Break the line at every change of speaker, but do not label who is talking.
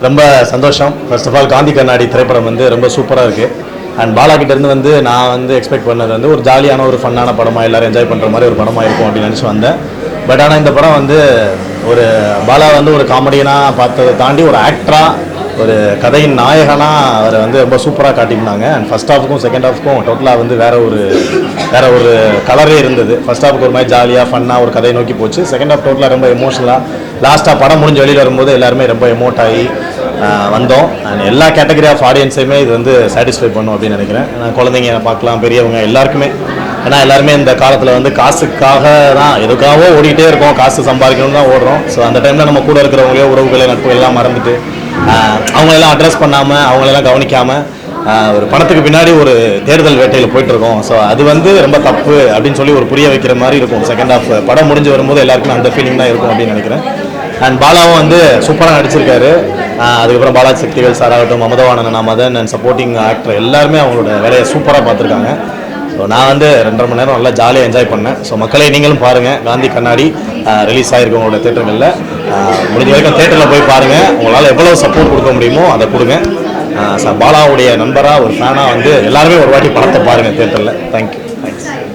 ரொம்ப சந்தோஷம். First of all Gandhi கண்ணாடி திரைப்படம் வந்து ரொம்ப சூப்பராக இருக்குது. அண்ட் பாலா கிட்டேருந்து வந்து நான் வந்து எக்ஸ்பெக்ட் பண்ணது வந்து ஒரு ஜாலியான ஒரு ஃபன்னான படமாக எல்லோரும் என்ஜாய் பண்ணுற மாதிரி ஒரு படமாக இருக்கும் அப்படின்னு நினச்சி வந்தேன். பட் ஆனால் இந்த படம் வந்து ஒரு பாலா வந்து ஒரு காமெடியனாக பார்த்ததை தாண்டி ஒரு ஆக்டராக ஒரு கதையின் நாயகனாக அவரை வந்து ரொம்ப சூப்பராக காட்டியிருந்தாங்க. அண்ட் ஃபஸ்ட் ஹாஃப்க்கும் செகண்ட் ஹாஃப்க்கும் டோட்டலாக வந்து வேற ஒரு கலரே இருந்தது. ஃபஸ்ட் ஹாஃப்க்கு ஒரு மாதிரி ஜாலியாக ஃபன்னாக ஒரு கதையை நோக்கி போச்சு. செகண்ட் ஹாஃப் டோட்டலாக ரொம்ப எமோஷனலாக லாஸ்ட்டாக படம் முடிஞ்சு வெளியில் வரும்போது எல்லாருமே ரொம்ப எமோட் ஆகி வந்தோம். அண்ட் எல்லா கேட்டகரி ஆஃப் ஆடியன்ஸையுமே இது வந்து சாட்டிஸ்ஃபை பண்ணும் அப்படின்னு நினைக்கிறேன். குழந்தைங்க பார்க்கலாம், பெரியவங்க எல்லாருக்குமே. ஏன்னா எல்லாருமே இந்த காலத்தில் வந்து காசுக்காக தான் எதுக்காகவோ ஓடிக்கிட்டே இருக்கோம், காசு சம்பாதிக்கணும்னு தான் ஓடுறோம். ஸோ அந்த டைமில் நம்ம கூட இருக்கிறவங்களே உறவுகளை நட்புகளெல்லாம் மறந்துட்டு அவங்களெல்லாம் அட்ரஸ் பண்ணாமல் அவங்களெல்லாம் கவனிக்காமல் ஒரு பணத்துக்கு பின்னாடி ஒரு தேர்தல் வேட்டையில் போயிட்டுருக்கோம். ஸோ அது வந்து ரொம்ப தப்பு அப்படின்னு சொல்லி ஒரு புரிய வைக்கிற மாதிரி இருக்கும். செகண்ட் ஹாஃப் படம் முடிஞ்சு வரும்போது எல்லாருக்குமே அந்த ஃபீலிங் தான் இருக்கும் அப்படின்னு நினைக்கிறேன். அண்ட் பாலாவும் வந்து சூப்பராக நடிச்சிருக்காரு. அதுக்கப்புறம் பாலாஜி சக்திவேல் சார் ஆகட்டும், மமதவாணன் மதன் அண்ட் சப்போர்ட்டிங் ஆக்டர் எல்லாருமே அவங்களோட வேலையை சூப்பராக பார்த்துருக்காங்க. ஸோ நான் வந்து 2.5 மணி நேரம் நல்லா ஜாலியாக என்ஜாய் பண்ணேன். ஸோ மக்களை நீங்களும் பாருங்கள். காந்தி கண்ணாடி ரிலீஸ் ஆகிருக்கு உங்களோட தேட்டர்களில். முடிஞ்ச வரைக்கும் தேட்டரில் போய் பாருங்கள். உங்களால் எவ்வளோ சப்போர்ட் கொடுக்க முடியுமோ அதை கொடுங்க. பாலாவுடைய நண்பராக ஒரு ஃபேனாக வந்து எல்லாருமே ஒரு வாட்டி படத்தை பாருங்கள் தேட்டரில். தேங்க்யூ.